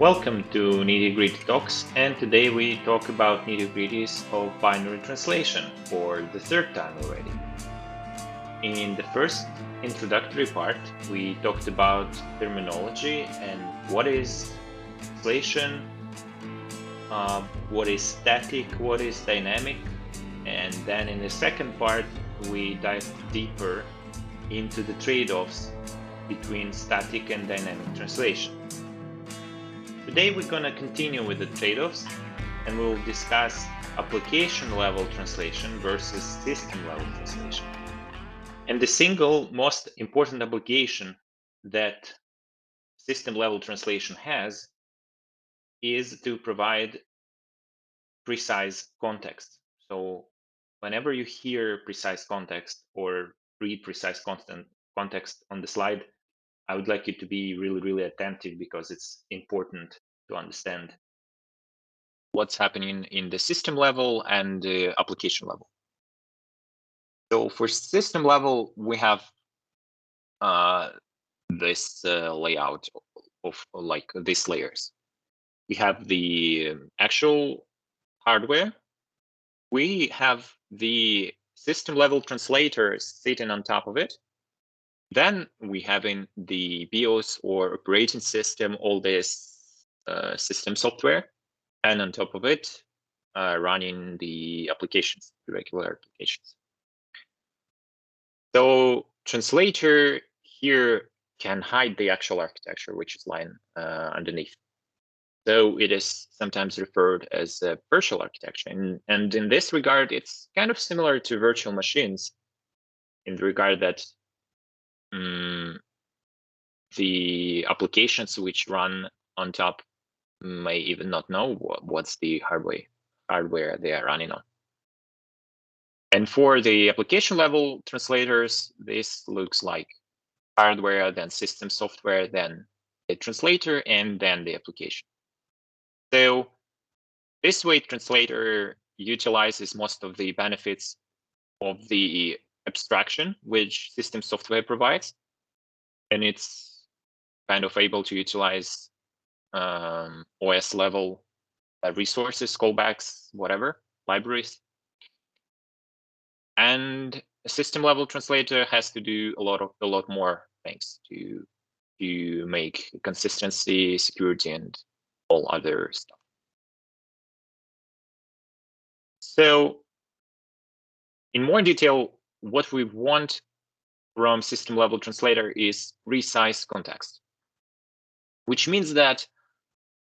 Welcome to Nitty Gritty Talks, and today we talk about nitty-gritties of binary translation for the third time already. In the first introductory part, we talked about terminology and what is translation, what is static, what is dynamic, and then in the second part, we dive deeper into the trade-offs between static and dynamic translation. Today we're going to continue with the trade-offs and we'll discuss application level translation versus system level translation. And the single most important obligation that system level translation has is to provide precise context. So whenever you hear precise context or read precise context on the slide, I would like you to be really attentive because it's important to understand what's happening in the system level and the application level. So for system level, we have this layout of like these layers. We have the actual hardware. We have the system level translator sitting on top of it. Then we have in the BIOS or operating system all this system software, and on top of it, running the applications, the regular applications. So translator here can hide the actual architecture, which is lying underneath. So it is sometimes referred as a virtual architecture. And in this regard, it's kind of similar to virtual machines in the regard that the applications which run on top may even not know what's the hardware they are running on. And for the application level translators, this looks like hardware, then system software, then the translator, and then the application. So this way, translator utilizes most of the benefits of the abstraction which system software provides, and it's kind of able to utilize OS level resources, callbacks, whatever, libraries. And a system level translator has to do a lot more things to make consistency, security, and all other stuff. So in more detail, what we want from system level translator is precise context, which means that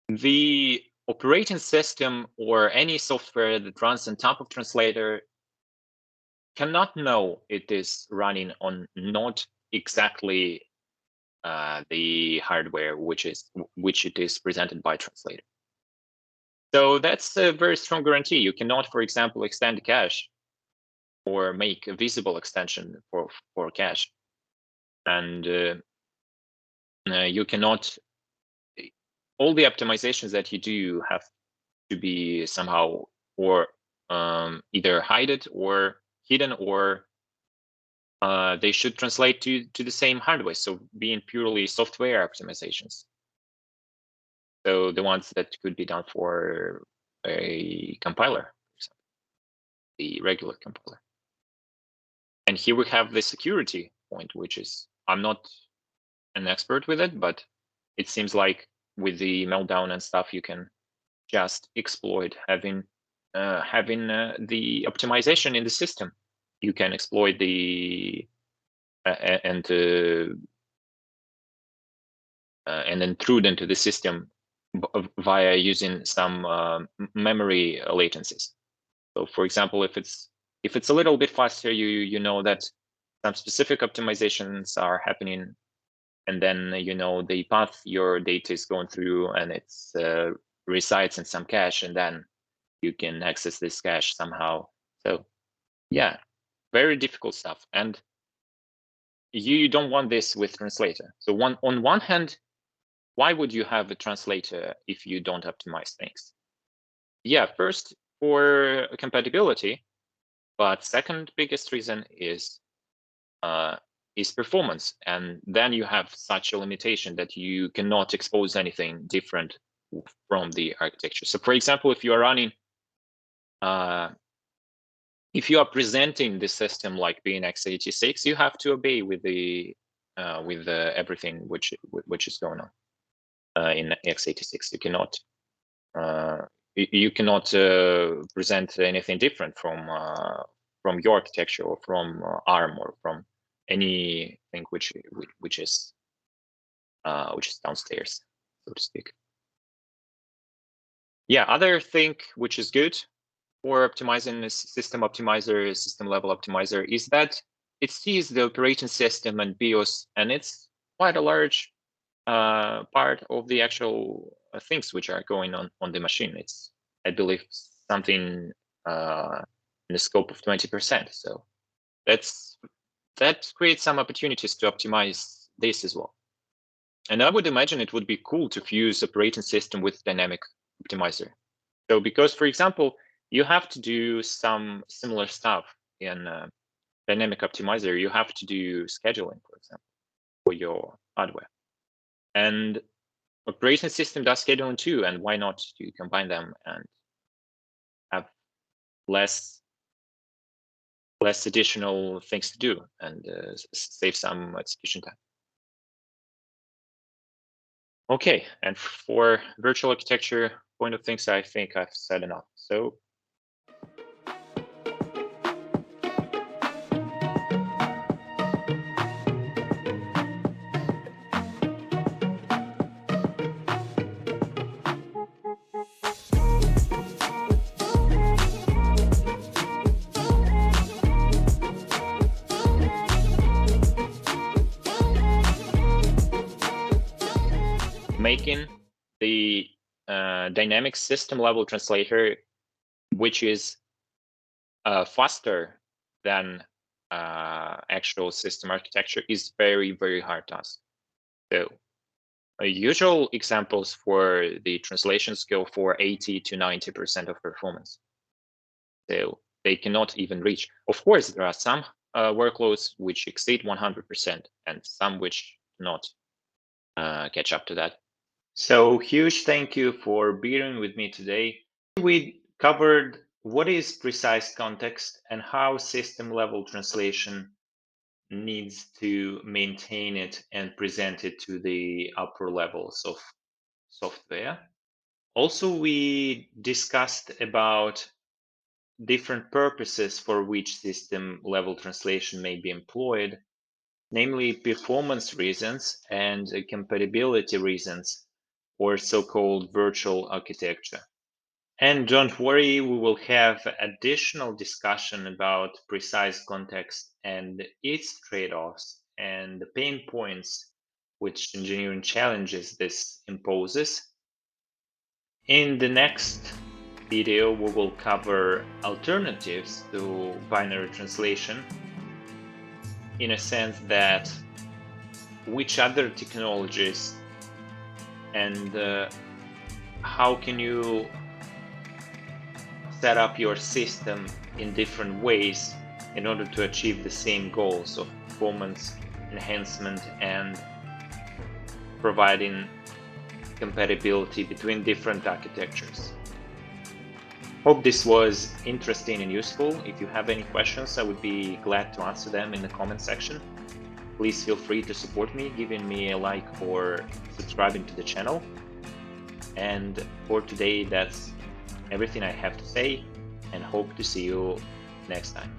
the operating system or any software that runs on top of translator cannot know it is running on not exactly the hardware which it is presented by translator. So that's a very strong guarantee. You cannot, for example, extend cache or make a visible extension for cache, and you cannot. All the optimizations that you do have to be somehow or either hidden or hidden, or they should translate to the same hardware. So being purely software optimizations. So the ones that could be done for a compiler, for example, the regular compiler. And here we have the security point, which is, I'm not an expert with it, but it seems like with the meltdown and stuff, you can just exploit having the optimization in the system. You can exploit the and intrude into the system via using some memory latencies. So, for example, if it's a little bit faster, you know that some specific optimizations are happening, and then you know the path your data is going through, and it's resides in some cache, and then you can access this cache somehow. So, yeah, very difficult stuff, and you don't want this with translator. So on one hand, why would you have a translator if you don't optimize things? Yeah, first for compatibility, but second biggest reason is performance. And then you have such a limitation that you cannot expose anything different from the architecture. So for example, if you are running, if you are presenting the system like being x86, you have to obey with the everything which is going on in x86. You cannot present anything different from your architecture or from ARM or from anything which is downstairs, so to speak. Yeah, other thing which is good for optimizing a system optimizer, system level optimizer, is that it sees the operating system and BIOS, and it's quite a large part of the actual things which are going on the machine. It's, I believe, something in the scope of 20%. So that creates some opportunities to optimize this as well. And I would imagine it would be cool to fuse operating system with dynamic optimizer. So because, for example, you have to do some similar stuff in dynamic optimizer. You have to do scheduling, for example, for your hardware. And operating system does scheduling too, and why not to combine them and have less additional things to do and save some execution time. Okay, and for virtual architecture point of things, I think I've said enough. So making the dynamic system level translator, which is faster than actual system architecture, is very, very hard task. So usual examples for the translations go for 80 to 90% of performance. So they cannot even reach. Of course, there are some workloads which exceed 100% and some which not catch up to that. So huge thank you for being with me today. We covered what is precise context and how system level translation needs to maintain it and present it to the upper levels of software. Also, we discussed about different purposes for which system level translation may be employed, namely performance reasons and compatibility reasons, or so-called virtual architecture. And don't worry, we will have additional discussion about precise context and its trade-offs and the pain points which engineering challenges this imposes. In the next video, we will cover alternatives to binary translation, in a sense that which other technologies and how can you set up your system in different ways in order to achieve the same goals of performance enhancement and providing compatibility between different architectures. Hope this was interesting and useful. If you have any questions, I would be glad to answer them in the comment section. Please feel free to support me, giving me a like or subscribing to the channel. And for today, that's everything I have to say, and hope to see you next time.